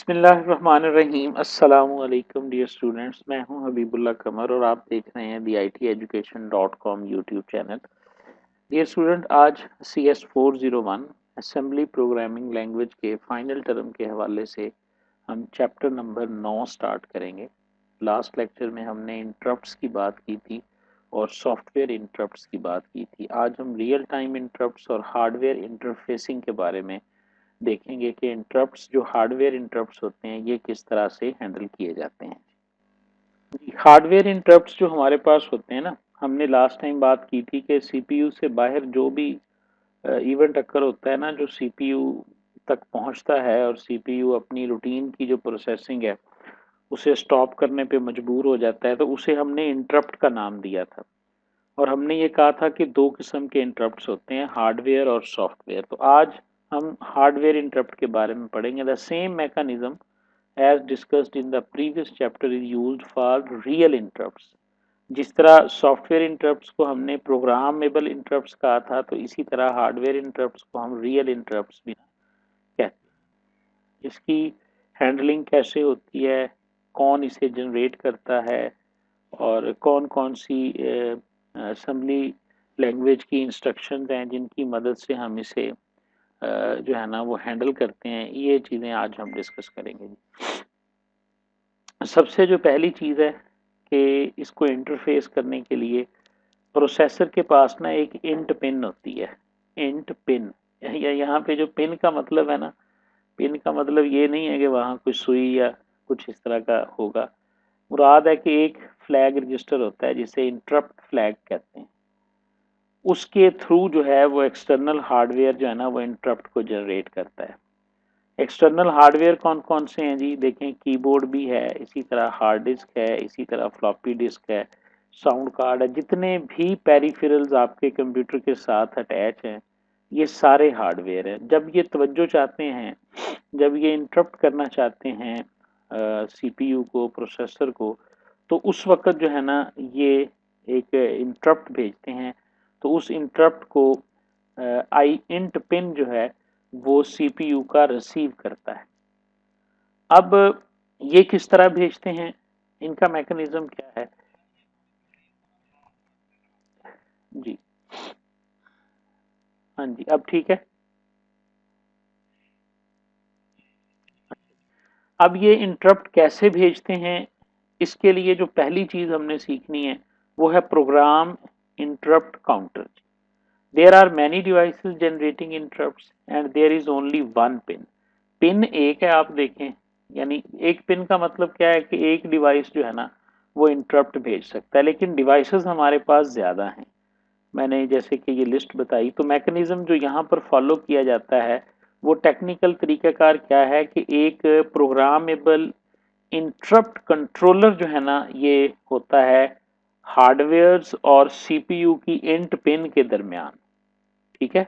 बिस्मिल्लाहिर्रहमानिर्रहीम। अस्सलामुअलैकुम dear students, मैं हूं हबीबुल्लाह कमर और आप देख रहे हैं the ITeducation.com YouTube channel. Dear student, आज CS401 असेंबली प्रोग्रामिंग लैंग्वेज के फाइनल टर्म के हवाले से हम चैप्टर नंबर 9 स्टार्ट करेंगे। लास्ट लेक्चर में हमने इंटरप्ट्स की बात की थी और सॉफ्टवेयर इंटरप्ट्स की बात की थी। आज हम रियल टाइम इंटरप्ट्स और हार्डवेयर इंटरफेसिंग के बारे में देखेंगे कि इंटरप्ट्स जो हार्डवेयर इंटरप्ट्स होते हैं ये किस तरह से हैंडल किए जाते हैं। हार्डवेयर इंटरप्ट्स जो हमारे पास होते हैं ना, हमने लास्ट टाइम बात की थी कि सीपीयू से बाहर जो भी इवेंट अक्कर होता है ना, जो सीपीयू तक पहुंचता है और सीपीयू अपनी रूटीन की जो प्रोसेसिंग है उसे स्टॉप करने पे मजबूर हो जाता है, तो उसे हमने इंटरप्ट का नाम दिया था। और हमने ये कहा था कि दो किस्म के इंटरप्ट्स होते हैं, हार्डवेयर और सॉफ्टवेयर। तो आज हम हार्डवेयर इंटरप्ट के बारे में पढ़ेंगे। The same mechanism as discussed in the previous chapter is used for real interrupts. जिस तरह सॉफ्टवेयर इंटरप्ट्स को हमने प्रोग्रामेबल इंटरप्ट्स कहा था, तो इसी तरह हार्डवेयर इंटरप्ट्स को हम रियल इंटरप्ट्स भी कहते हैं। इसकी हैंडलिंग कैसे होती है, कौन इसे जनरेट करता है और कौन कौन सी असेंबली लैंग्वेज की इंस्ट्रक्शंस हैं जिनकी मदद से हम इसे जो है ना वो हैंडल करते हैं, ये चीज़ें आज हम डिस्कस करेंगे। सबसे जो पहली चीज़ है कि इसको इंटरफेस करने के लिए प्रोसेसर के पास ना एक इंट पिन होती है। इंट पिन, यहाँ पे जो पिन का मतलब है ना, पिन का मतलब ये नहीं है कि वहाँ कोई सुई या कुछ इस तरह का होगा। मुराद है कि एक फ्लैग रजिस्टर होता है जिसे इंटरप्ट फ्लैग कहते हैं। उसके थ्रू जो है वो एक्सटर्नल हार्डवेयर जो है ना वो इंटरप्ट को जनरेट करता है। एक्सटर्नल हार्डवेयर कौन कौन से हैं जी? देखें, कीबोर्ड भी है, इसी तरह हार्ड डिस्क है, इसी तरह फ्लॉपी डिस्क है, साउंड कार्ड है। जितने भी पेरिफेरल्स आपके कंप्यूटर के साथ अटैच हैं ये सारे हार्डवेयर हैं। जब ये तवज्जो चाहते हैं, जब ये इंटरप्ट करना चाहते हैं सीपीयू को, प्रोसेसर को, तो उस वक्त जो है ना ये एक इंटरप्ट भेजते हैं। तो उस इंटरप्ट को आई इंट पिन जो है वो सीपीयू का रिसीव करता है। अब ये किस तरह भेजते हैं, इनका मैकेनिज्म क्या है? जी हाँ जी, अब ठीक है। अब ये इंटरप्ट कैसे भेजते हैं, इसके लिए जो पहली चीज हमने सीखनी है वो है program interrupt counter. There are many devices generating interrupts and there is only one pin. Pin एक है, आप देखें, यानी एक पिन का मतलब क्या है कि एक डिवाइस जो है ना वो इंटरप्ट भेज सकता है, लेकिन डिवाइसेस हमारे पास ज़्यादा हैं। मैंने जैसे कि ये लिस्ट बताई, तो मैकेनिज्म जो यहाँ पर फॉलो किया जाता है वो टेक्निकल तरीकाकार क्या है कि एक प्रोग्रामेबल इंटरप्ट कंट्रोलर जो है ना ये होता है हार्डवेयर और सीपीयू की इंट पिन के दरमियान। ठीक है,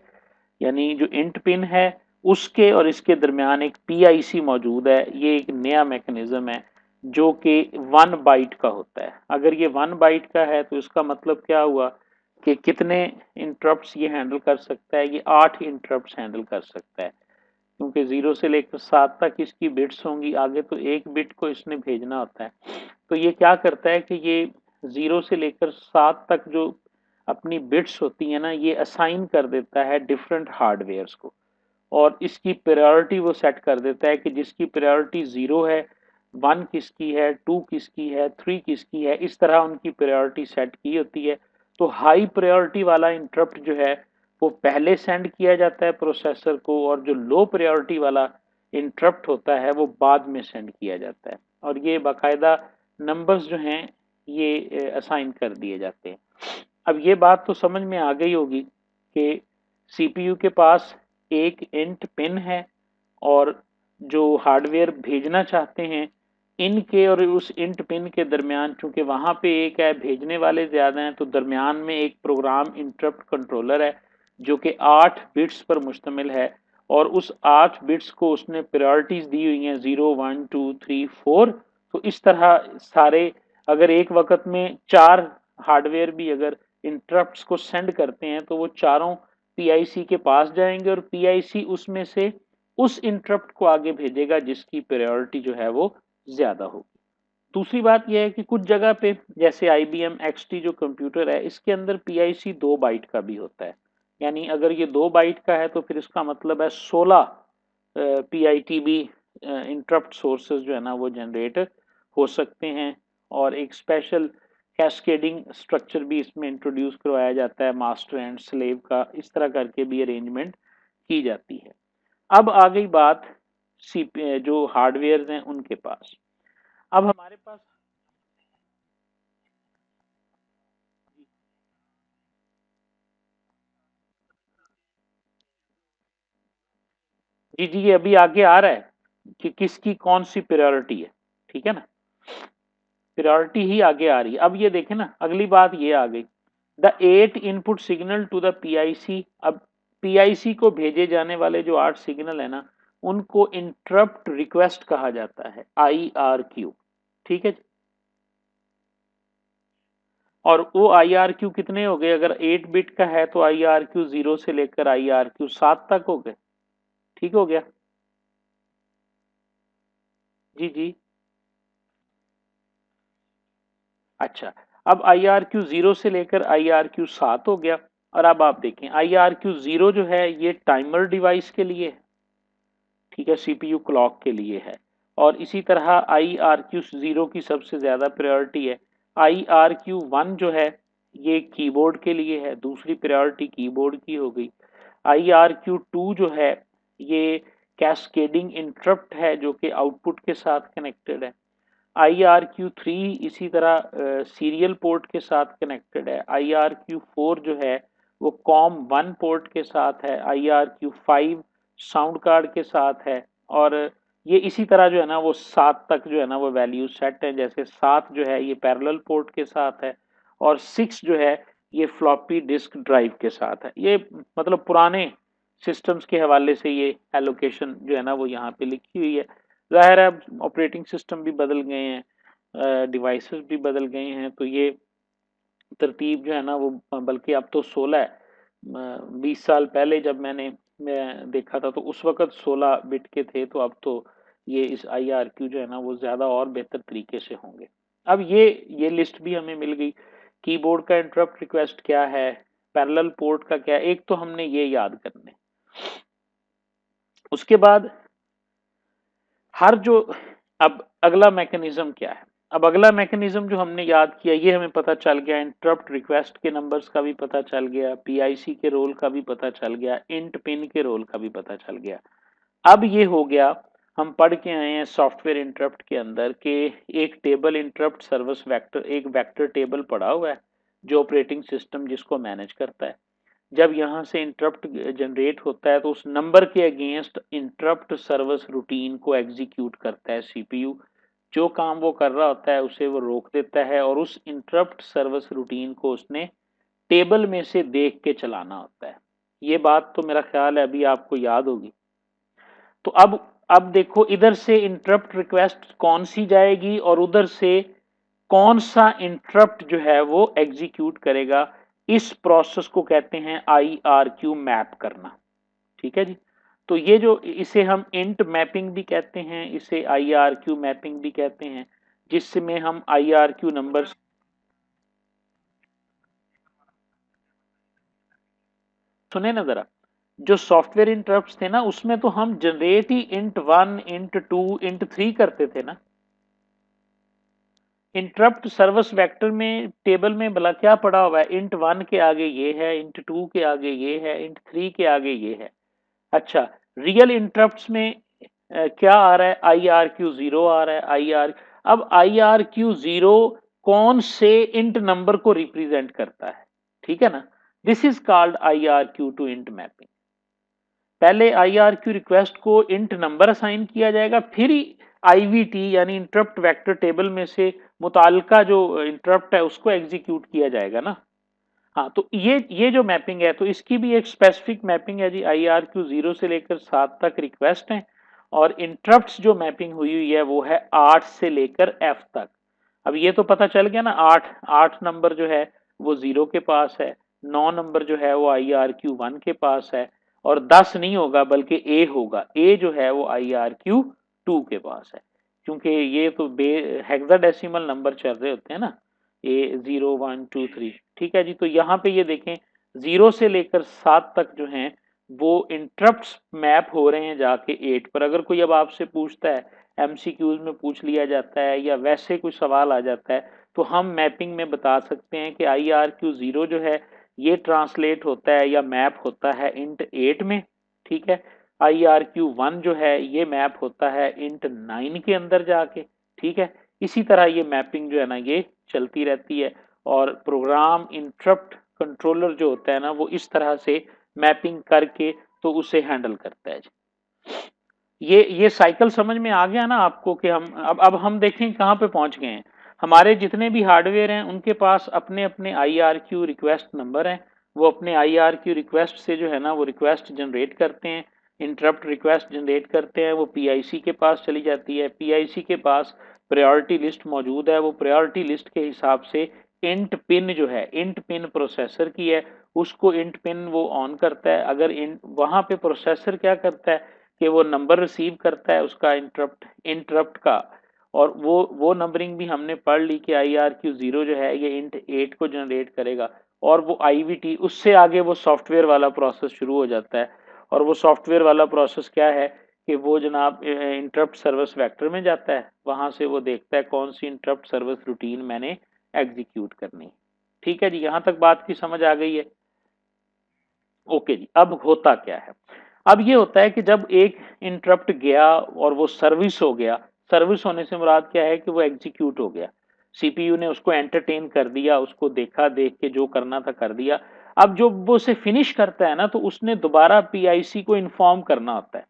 यानी जो इंट पिन है उसके और इसके दरमियान एक पीआईसी मौजूद है। ये एक नया मैकेनिज्म है जो कि 1 बाइट का होता है। अगर ये 1 बाइट का है तो इसका मतलब क्या हुआ कि कितने इंटरप्ट्स ये हैंडल कर सकता है? ये 8 इंटरप्ट्स हैंडल कर सकता है, क्योंकि 0 से लेकर 7 तक इसकी बिट्स होंगी। आगे तो एक बिट को इसने भेजना होता है। तो ये क्या करता है कि ये 0 से लेकर 7 तक जो अपनी बिट्स होती है ना ये असाइन कर देता है डिफरेंट हार्डवेयर्स को, और इसकी प्रायोरिटी वो सेट कर देता है कि जिसकी प्रायोरिटी 0 है, 1 किसकी है, 2 किसकी है, 3 किसकी है। इस तरह उनकी प्रायोरिटी सेट की होती है। तो हाई प्रायोरिटी वाला इंटरप्ट जो है वो पहले सेंड किया जाता है प्रोसेसर को, और जो लो प्रायोरिटी वाला इंटरप्ट होता है वो बाद में सेंड किया जाता है। और ये बाकायदा नंबर्स जो हैं ये असाइन कर दिए जाते हैं। अब ये बात तो समझ में आ गई होगी कि सीपीयू के पास एक इंट पिन है और जो हार्डवेयर भेजना चाहते हैं इनके और उस इंट पिन के दरमियान, चूंकि वहां पे एक है, भेजने वाले ज्यादा हैं, तो दरमियान में एक प्रोग्राम इंटरप्ट कंट्रोलर है जो कि 8 बिट्स पर मुश्तमिल है। और उस 8 बिट्स को उसने प्रायोरिटीज दी हुई हैं 0 1 2 3 4। तो इस तरह सारे, अगर एक वक्त में 4 हार्डवेयर भी अगर इंटरप्ट्स को सेंड करते हैं तो वो चारों पीआईसी के पास जाएंगे और पीआईसी उसमें से उस इंटरप्ट को आगे भेजेगा जिसकी प्रायोरिटी जो है वो ज्यादा होगी। दूसरी बात यह है कि कुछ जगह पे जैसे IBM XT जो कंप्यूटर है इसके अंदर PIC 2 बाइट का भी होता है, यानी अगर ये 2 बाइट का है तो फिर इसका मतलब है 16 PITB इंटरप्ट सोर्सेज जो है ना वो जनरेट हो सकते हैं। और एक स्पेशल कैस्केडिंग स्ट्रक्चर भी इसमें इंट्रोड्यूस करवाया जाता है, मास्टर एंड स्लेव का, इस तरह करके भी अरेंजमेंट की जाती है। अब आ गई बात जो हार्डवेयर हैं उनके पास। अब हमारे पास जी जी ये अभी आगे आ रहा है कि किसकी कौन सी प्रायोरिटी है, ठीक है ना, प्रायोरिटी ही आगे आ रही है। अब ये देखें ना, अगली बात ये आ गई, the 8 input signal to the PIC। अब PIC को भेजे जाने वाले जो 8 सिग्नल है ना उनको इंटरप्ट रिक्वेस्ट कहा जाता है, IRQ, ठीक है। और वो IRQ कितने हो गए, अगर 8 बिट का है तो IRQ 0 से लेकर IRQ 7 तक हो गए, ठीक हो गया। जी जी अच्छा, अब IRQ 0 से लेकर IRQ 7 हो गया। और अब आप देखें IRQ 0 जो है ये टाइमर डिवाइस के लिए है, ठीक है, CPU क्लॉक के लिए है। और इसी तरह IRQ 0 की सबसे ज्यादा प्रायोरिटी है। IRQ 1 जो है ये कीबोर्ड के लिए है, दूसरी प्रायोरिटी कीबोर्ड की हो गई। IRQ 2 जो है ये कैस्केडिंग इंटरप्ट है जो कि आउटपुट के साथ कनेक्टेड है। IRQ3 इसी तरह सीरियल पोर्ट के साथ कनेक्टेड है। IRQ4 जो है वो COM1 पोर्ट के साथ है। IRQ5 साउंड कार्ड के साथ है। और ये इसी तरह जो है ना वो 7 तक जो है ना वो वैल्यू सेट है, जैसे 7 जो है ये पैरेलल पोर्ट के साथ है और 6 जो है ये फ्लॉपी डिस्क ड्राइव के साथ है। ये मतलब पुराने सिस्टम्स के हवाले से ये एलोकेशन जो है ना वो यहाँ पे लिखी हुई है। ज़ाहिर है अब ऑपरेटिंग सिस्टम भी बदल गए हैं, डिवाइसेस भी बदल गए हैं, तो ये तरतीब जो है ना वो बल्कि अब तो 16 है। 20 साल पहले जब मैं देखा था तो उस वक्त 16 बिट के थे, तो अब तो ये इस IRQ जो है ना वो ज़्यादा और बेहतर तरीके से होंगे। अब ये लिस्ट भी हमें मिल गई, कीबोर्ड का इंटरप्ट रिक्वेस्ट क्या है, पैरेलल पोर्ट का क्या है, एक तो हमने ये याद करने। उसके बाद हर जो अब अगला मैकेनिज्म क्या है, अब अगला मैकेनिज्म जो हमने याद किया ये हमें पता चल गया, इंटरप्ट रिक्वेस्ट के नंबर्स का भी पता चल गया, PIC के रोल का भी पता चल गया, इंट पिन के रोल का भी पता चल गया। अब ये हो गया, हम पढ़ के आए हैं सॉफ्टवेयर इंटरप्ट के अंदर कि एक टेबल इंटरप्ट सर्विस वेक्टर, एक वेक्टर टेबल पड़ा हुआ है जो ऑपरेटिंग सिस्टम जिसको मैनेज करता है। जब यहाँ से इंटरप्ट जनरेट होता है तो उस नंबर के अगेंस्ट इंटरप्ट सर्विस रूटीन को एग्जीक्यूट करता है CPU। जो काम वो कर रहा होता है उसे वो रोक देता है और उस इंटरप्ट सर्विस रूटीन को उसने टेबल में से देख के चलाना होता है। ये बात तो मेरा ख्याल है अभी आपको याद होगी। तो अब देखो इधर से इंटरप्ट रिक्वेस्ट कौन सी जाएगी और उधर से कौन सा इंटरप्ट जो है वो एग्जीक्यूट करेगा। इस प्रोसेस को कहते हैं IRQ मैप करना, ठीक है जी। तो ये जो इसे हम इंट मैपिंग भी कहते हैं, इसे IRQ मैपिंग भी कहते हैं, जिसमें हम IRQ नंबर्स, सुने ना जरा, जो सॉफ्टवेयर इंटरप्ट्स थे ना उसमें तो हम जनरेट ही int1 int2 int3 करते थे ना। इंटरप्ट सर्विस वेक्टर में टेबल में भला क्या पड़ा हुआ है, int1 के आगे ये है, int2 के आगे ये है, int3 के आगे ये है। अच्छा, रियल इंटरप्ट्स में क्या आ रहा है, IRQ0 आ रहा है। अब IRQ0 कौन से इंट नंबर को रिप्रेजेंट करता है, ठीक है ना, this is called IRQ to int mapping. पहले IRQ रिक्वेस्ट को इंट नंबर असाइन किया जाएगा, फिर IVT यानी इंटरप्ट वेक्टर टेबल में से मुतालिका जो इंटरप्ट है उसको एग्जीक्यूट किया जाएगा ना। हाँ, तो ये जो मैपिंग है तो इसकी भी एक स्पेसिफिक मैपिंग है जी, IRQ 0 से लेकर 7 तक रिक्वेस्ट है और इंटरप्ट्स जो मैपिंग हुई हुई है वो है 8 से लेकर F तक। अब ये तो पता चल गया ना, 8 नंबर जो है वो 0 के पास है, 9 नंबर जो है वो IRQ 1 के पास है और 10 नहीं होगा बल्कि ए होगा। ए जो है वो IRQ2 के पास है, क्योंकि ये तो हेक्साडेसिमल नंबर चल रहे होते हैं ना, ए 0 1 2 3। ठीक है जी, तो यहाँ पे ये देखें 0 से लेकर 7 तक जो हैं वो इंटरप्ट्स मैप हो रहे हैं जाके 8 पर। अगर कोई अब आपसे पूछता है, MCQs में पूछ लिया जाता है या वैसे कोई सवाल आ जाता है, तो हम मैपिंग में बता सकते हैं कि IRQ0 जो है ये ट्रांसलेट होता है या मैप होता है इंट 8 में। ठीक है, IRQ1 जो है ये मैप होता है इंट 9 के अंदर जाके। ठीक है, इसी तरह ये मैपिंग जो है ना ये चलती रहती है, और प्रोग्राम इंटरप्ट कंट्रोलर जो होता है ना वो इस तरह से मैपिंग करके तो उसे हैंडल करता है। ये साइकिल समझ में आ गया ना आपको कि हम अब हम देखें कहाँ पे पहुंच गए हैं। हमारे जितने भी हार्डवेयर हैं उनके पास अपने अपने IRQ रिक्वेस्ट नंबर हैं। वो अपने IRQ रिक्वेस्ट से जो है ना वो रिक्वेस्ट जनरेट करते हैं, इंटरप्ट रिक्वेस्ट जनरेट करते हैं, वो PIC के पास चली जाती है। PIC के पास प्रायोरिटी लिस्ट मौजूद है, वो प्रायोरिटी लिस्ट के हिसाब से इंट पिन जो है, इंट पिन प्रोसेसर की है, उसको इंट पिन वो ऑन करता है। अगर वहां पे प्रोसेसर क्या करता है कि वो नंबर रिसीव करता है उसका इंटरप्ट का, और वो नंबरिंग भी हमने पढ़ ली कि IRQ0 जो है ये इंट 8 को जनरेट करेगा, और वो IVT उससे आगे वो सॉफ्टवेयर वाला प्रोसेस शुरू हो जाता है। और वो सॉफ्टवेयर वाला प्रोसेस क्या है कि वो जनाब इंटरप्ट सर्विस वेक्टर में जाता है, वहां से वो देखता है कौन सी इंटरप्ट सर्विस रूटीन मैंने एग्जीक्यूट करनी। ठीक है जी, यहां तक बात की समझ आ गई है? ओके जी, अब होता क्या है? अब ये होता है कि जब एक इंटरप्ट गया और वो सर्विस हो गया, सर्विस होने से मुराद क्या है कि वो एग्जीक्यूट हो गया, सीपीयू ने उसको एंटरटेन कर दिया, उसको देखा, देख के जो करना था कर दिया। अब जो वो उसे फिनिश करता है ना तो उसने दोबारा PIC को इन्फॉर्म करना होता है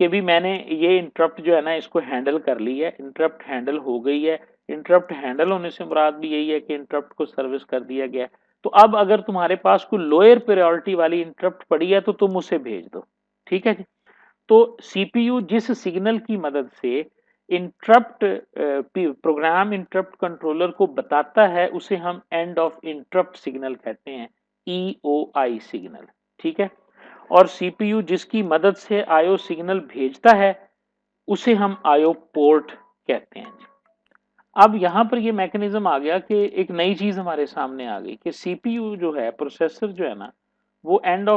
कि भी मैंने ये इंटरप्ट जो है ना इसको हैंडल कर ली है, इंटरप्ट हैंडल हो गई है। इंटरप्ट हैंडल होने से मुराद भी यही है कि इंटरप्ट को सर्विस कर दिया गया। तो अब अगर तुम्हारे पास कोई लोअर प्रायोरिटी वाली इंटरप्ट पड़ी है तो तुम उसे भेज दो। ठीक है जी, तो सीपीयू जिस सिग्नल की मदद से इंटरप्ट प्रोग्राम इंटरप्ट कंट्रोलर को बताता है उसे हम एंड ऑफ इंटरप्ट सिग्नल कहते हैं, EOI सिग्नल। ठीक है, और सीपीयू जिसकी मदद से IO सिग्नल भेजता है उसे हम IO पोर्ट कहते हैं। अब यहां पर ये मैकेनिज्म आ गया कि एक नई चीज हमारे सामने आ गई कि सीपीयू जो है, प्रोसेसर जो है ना, वो एंड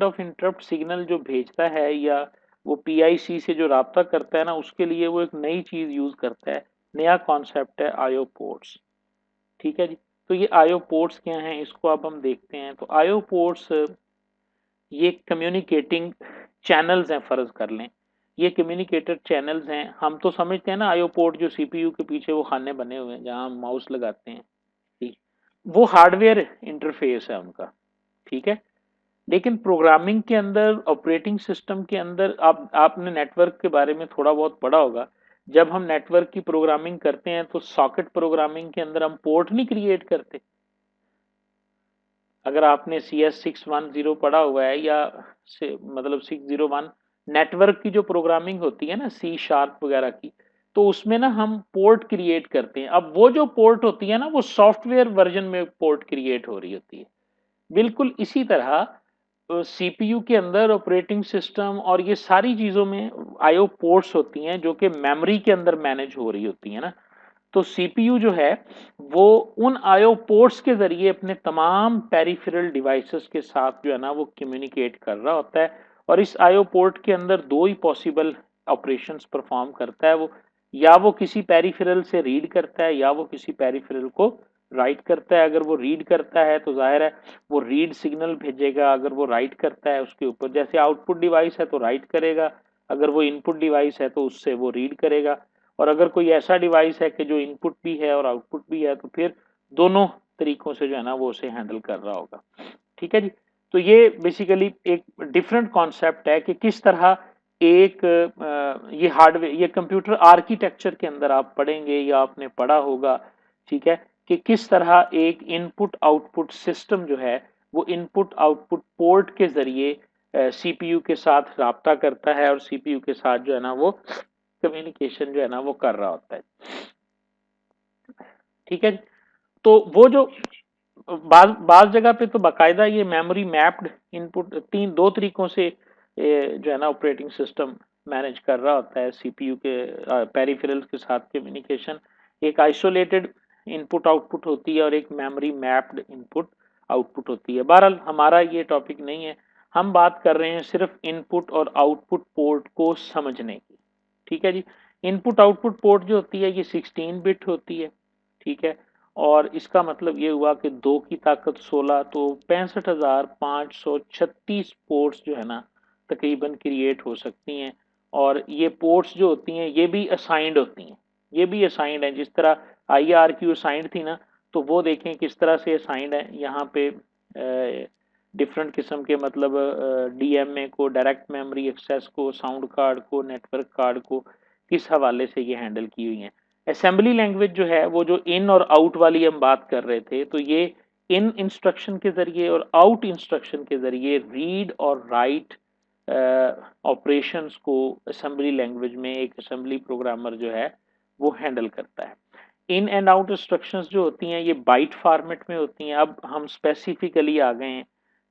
ऑफ इंटरप्ट सिग्नल जो भेजता है या वो PIC से जो राब्ता करता है ना उसके लिए वो एक नई चीज यूज करता है। नया कॉन्सेप्ट है IO पोर्ट्स। ठीक है जी, तो ये IO पोर्ट्स क्या हैं इसको अब हम देखते हैं। तो IO पोर्ट्स ये कम्युनिकेटिंग चैनल्स हैं, फर्ज कर लें ये कम्युनिकेटर चैनल्स हैं। हम तो समझते हैं ना IO पोर्ट जो सीपीयू के पीछे वो खाने बने हुए हैं जहां हम माउस लगाते हैं, ठीक, वो हार्डवेयर इंटरफेस है उनका। ठीक है, लेकिन प्रोग्रामिंग के अंदर, ऑपरेटिंग सिस्टम के अंदर, आपने नेटवर्क के बारे में थोड़ा बहुत पढ़ा होगा। जब हम नेटवर्क की प्रोग्रामिंग करते हैं तो सॉकेट प्रोग्रामिंग के अंदर हम पोर्ट नहीं क्रिएट करते। अगर आपने CS610 पढ़ा हुआ है या से मतलब 601 नेटवर्क की जो प्रोग्रामिंग होती है ना C# वगैरह की, तो उसमें ना हम पोर्ट क्रिएट करते हैं। अब वो जो पोर्ट होती है ना वो सॉफ्टवेयर वर्जन में पोर्ट क्रिएट हो रही होती है। बिल्कुल इसी तरह सीपीयू के अंदर ऑपरेटिंग सिस्टम और ये सारी चीजों में IO पोर्ट्स होती हैं जो कि मेमोरी के अंदर मैनेज हो रही होती है ना। तो सीपीयू जो है वो उन IO पोर्ट्स के जरिए अपने तमाम पेरिफेरल डिवाइसेस के साथ जो है ना वो कम्युनिकेट कर रहा होता है। और इस IO पोर्ट के अंदर दो ही पॉसिबल ऑपरेशंस परफॉर्म करता है वो, या वो किसी पेरिफेरल से रीड करता है या वो किसी पेरिफेरल को राइट करता है। अगर वो रीड करता है तो जाहिर है वो रीड सिग्नल भेजेगा, अगर वो राइट करता है उसके ऊपर, जैसे आउटपुट डिवाइस है तो राइट करेगा, अगर वो इनपुट डिवाइस है तो उससे वो रीड करेगा। और अगर कोई ऐसा डिवाइस है कि जो इनपुट भी है और आउटपुट भी है तो फिर दोनों तरीकों से जो है ना वो उसे हैंडल कर रहा होगा। ठीक है जी, तो ये बेसिकली एक डिफरेंट कॉन्सेप्ट है कि किस तरह एक ये हार्डवेयर, ये कंप्यूटर आर्किटेक्चर के अंदर आप पढ़ेंगे या आपने पढ़ा होगा। ठीक है, कि किस तरह एक इनपुट आउटपुट सिस्टम जो है वो इनपुट आउटपुट पोर्ट के जरिए सीपीयू के साथ राब्ता करता है और सीपीयू के साथ जो है ना वो कम्युनिकेशन जो है ना वो कर रहा होता है। ठीक है, तो वो जो बाज जगह पे तो बाकायदा ये मेमोरी मैप्ड इनपुट दो तरीकों से जो है ना ऑपरेटिंग सिस्टम मैनेज कर रहा होता है सीपीयू के पेरिफेरल्स के साथ कम्युनिकेशन। एक आइसोलेटेड इनपुट आउटपुट होती है और एक मेमोरी मैप्ड इनपुट आउटपुट होती है। बहरहाल हमारा ये टॉपिक नहीं है, हम बात कर रहे हैं सिर्फ इनपुट और आउटपुट पोर्ट को समझने की। ठीक है जी। इनपुट आउटपुट पोर्ट जो होती है ये 16 बिट होती है। ठीक है। और इसका मतलब ये हुआ कि 2 की ताकत 16, तो 65,536 पोर्ट्स जो है ना तकरीबन क्रिएट हो सकती हैं। और ये पोर्ट्स जो होती हैं ये भी असाइंड होती हैं, ये भी असाइंड है। जिस तरह IRQ असाइंड थी ना, तो वो देखें किस तरह से असाइंड है। यहाँ पे डिफरेंट किस्म के मतलब DMA को, डायरेक्ट मेमोरी एक्सेस को, साउंड कार्ड को, नेटवर्क कार्ड को किस हवाले से ये हैंडल की हुई हैं। असेंबली लैंग्वेज जो है वो जो इन और आउट वाली हम बात कर रहे थे, तो ये इन इंस्ट्रक्शन के जरिए और आउट इंस्ट्रक्शन के जरिए रीड और राइट ऑपरेशंस को असेंबली लैंग्वेज में एक असेंबली प्रोग्रामर जो है वो हैंडल करता है। इन एंड आउट इंस्ट्रक्शंस जो होती हैं ये बाइट फॉर्मेट में होती हैं। अब हम स्पेसिफिकली आ गए हैं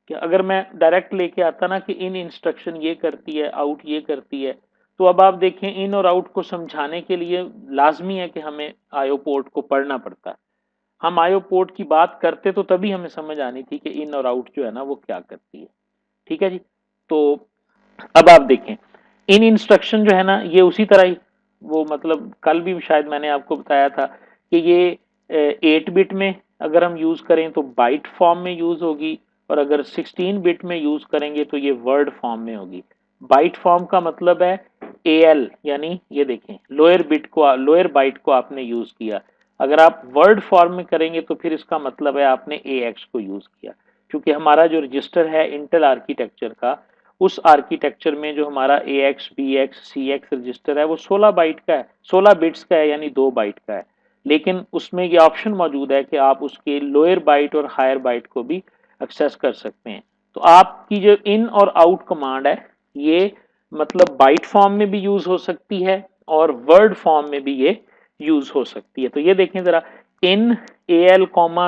कि अगर मैं डायरेक्ट लेके आता ना कि इन इंस्ट्रक्शन ये करती है, आउट ये करती है, तो अब आप देखें इन और आउट को समझाने के लिए लाजमी है कि हमें आईओ पोर्ट को पढ़ना पड़ता है। हम आईओ पोर्ट की बात करते तो तभी हमें समझ आनी थी कि इन और आउट जो है ना वो क्या करती है। ठीक है जी। तो अब आप देखें इन इंस्ट्रक्शन जो है ना ये उसी तरह ही वो मतलब कल भी शायद मैंने आपको बताया था कि ये 8 बिट में अगर हम यूज करें तो बाइट फॉर्म में यूज होगी, और अगर 16 बिट में यूज करेंगे तो ये वर्ड फॉर्म में होगी। बाइट फॉर्म का मतलब है AL, यानी ये देखें लोअर बाइट को आपने यूज किया। अगर आप वर्ड फॉर्म में करेंगे तो फिर इसका मतलब है आपने AX को यूज किया। क्योंकि हमारा जो रजिस्टर है इंटेल आर्किटेक्चर का, उस आर्किटेक्चर में जो हमारा AX BX CX रजिस्टर है वो 16 बाइट का है, 16 बिट्स का है, यानी 2 बाइट का है। लेकिन उसमें ये ऑप्शन मौजूद है कि आप उसके लोअर बाइट और हायर बाइट को भी एक्सेस कर सकते हैं। तो आपकी जो इन और आउट कमांड है ये मतलब बाइट फॉर्म में भी यूज हो सकती है और वर्ड फॉर्म में भी ये यूज हो सकती है। तो ये देखें जरा, इन AL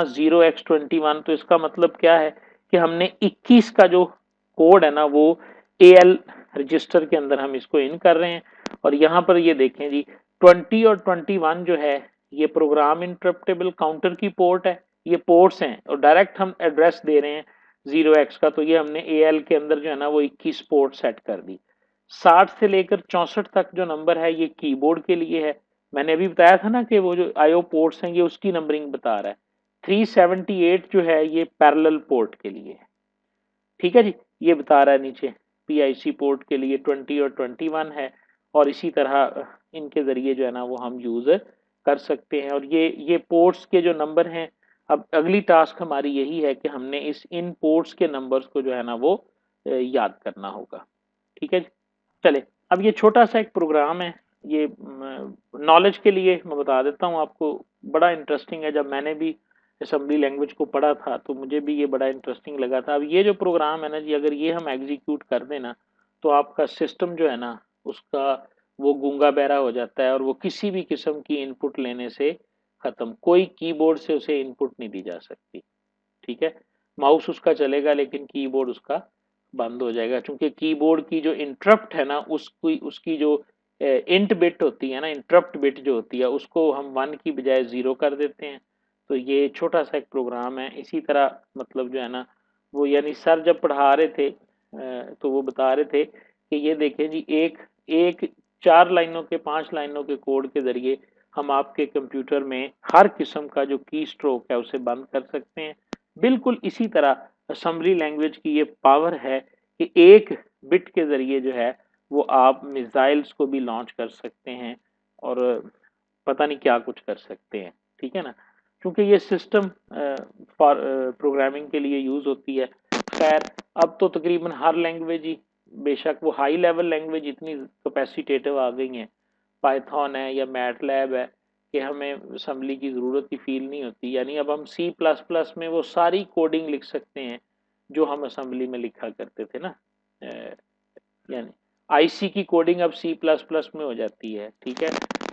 0x21, तो इसका मतलब क्या है कि हमने 21 का जो कोड है ना वो AL रजिस्टर के अंदर हम इसको इन कर रहे हैं। और यहाँ पर ये देखें जी 20 और 21 जो है ये प्रोग्राम इंटरप्टेबल काउंटर की पोर्ट है, ये पोर्ट्स हैं और डायरेक्ट हम एड्रेस दे रहे हैं 0x का, तो ये हमने AL के अंदर जो है ना वो 21 पोर्ट सेट कर दी। 60 से लेकर 64 तक जो नंबर है ये कीबोर्ड के लिए है। मैंने अभी बताया था ना कि वो जो IO पोर्ट्स हैं ये उसकी नंबरिंग बता रहा है। 378 जो है ये पैरेलल पोर्ट के लिए है। ठीक है जी। ये बता रहा है नीचे PIC पोर्ट के लिए 20 और 21 है, और इसी तरह इनके जरिए जो है ना वो हम यूज कर सकते हैं। और ये पोर्ट्स के जो नंबर हैं, अब अगली टास्क हमारी यही है कि हमने इस इन पोर्ट्स के नंबर्स को जो है ना वो याद करना होगा। ठीक है जी। चले, अब ये छोटा सा एक प्रोग्राम है, ये नॉलेज के लिए मैं बता देता हूँ आपको। बड़ा इंटरेस्टिंग है, जब मैंने भी असेंबली लैंग्वेज को पढ़ा था तो मुझे भी ये बड़ा इंटरेस्टिंग लगा था। अब ये जो प्रोग्राम है ना जी, अगर ये हम एग्जीक्यूट कर दें ना तो आपका सिस्टम जो है ना उसका वो गूंगा बहरा हो जाता है और वो किसी भी किस्म की इनपुट लेने से खत्म, कोई कीबोर्ड से उसे इनपुट नहीं दी जा सकती। ठीक है। माउस उसका चलेगा लेकिन कीबोर्ड उसका बंद हो जाएगा, क्योंकि कीबोर्ड की जो इंटरप्ट है ना उसकी जो इंट बिट होती है ना, इंटरप्ट बिट जो होती है उसको हम 1 की बजाय 0 कर देते हैं। तो ये छोटा सा एक प्रोग्राम है। इसी तरह मतलब जो है ना वो, यानी सर जब पढ़ा रहे थे तो वो बता रहे थे कि ये देखें जी एक एक 4 लाइनों के 5 लाइनों के कोड के जरिए हम आपके कंप्यूटर में हर किस्म का जो की स्ट्रोक है उसे बंद कर सकते हैं। बिल्कुल इसी तरह असेंबली लैंग्वेज की ये पावर है कि एक बिट के जरिए जो है वो आप मिसाइल्स को भी लॉन्च कर सकते हैं और पता नहीं क्या कुछ कर सकते हैं। ठीक है ना, क्योंकि ये सिस्टम प्रोग्रामिंग के लिए यूज होती है। खैर अब तो तकरीबन हर लैंग्वेज ही, बेशक वो हाई लेवल लैंग्वेज इतनी कैपेसिटेटिव आ गई हैं, पाइथन है या मैटलैब है, कि हमें असेंबली की ज़रूरत ही फील नहीं होती। यानी अब हम C++ में वो सारी कोडिंग लिख सकते हैं जो हम असेंबली में लिखा करते थे ना। यानी IC की कोडिंग अब C++ में हो जाती है। ठीक है।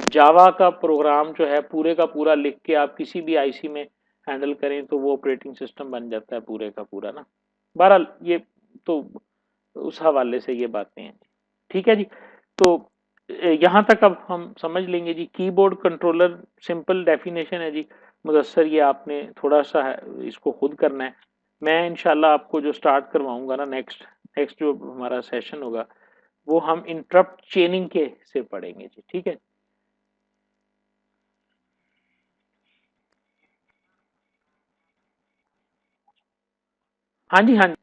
जावा का प्रोग्राम जो है पूरे का पूरा लिख के आप किसी भी IC में हैंडल करें तो वो ऑपरेटिंग सिस्टम बन जाता है पूरे का पूरा ना। बहरहाल ये तो उस हवाले से ये बातें हैं। ठीक है जी। तो यहाँ तक अब हम समझ लेंगे जी। कीबोर्ड कंट्रोलर सिंपल डेफिनेशन है जी। मुदस्सर ये आपने थोड़ा सा इसको खुद करना है। मैं इंशाल्लाह आपको जो स्टार्ट करवाऊंगा ना नेक्स्ट नेक्स्ट जो हमारा सेशन होगा वो हम इंटरप्ट चेनिंग के से पढ़ेंगे जी। ठीक है। हाँ जी, हाँ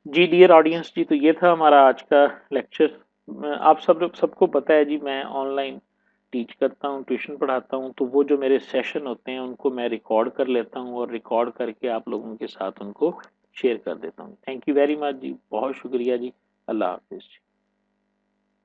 जी डियर ऑडियंस जी, तो ये था हमारा आज का लेक्चर। आप सबको पता है जी, मैं ऑनलाइन टीच करता हूँ, ट्यूशन पढ़ाता हूँ, तो वो जो मेरे सेशन होते हैं उनको मैं रिकॉर्ड कर लेता हूँ और रिकॉर्ड करके आप लोगों के साथ उनको शेयर कर देता हूँ। थैंक यू वेरी मच जी, बहुत शुक्रिया जी। अल्लाह हाफिज़।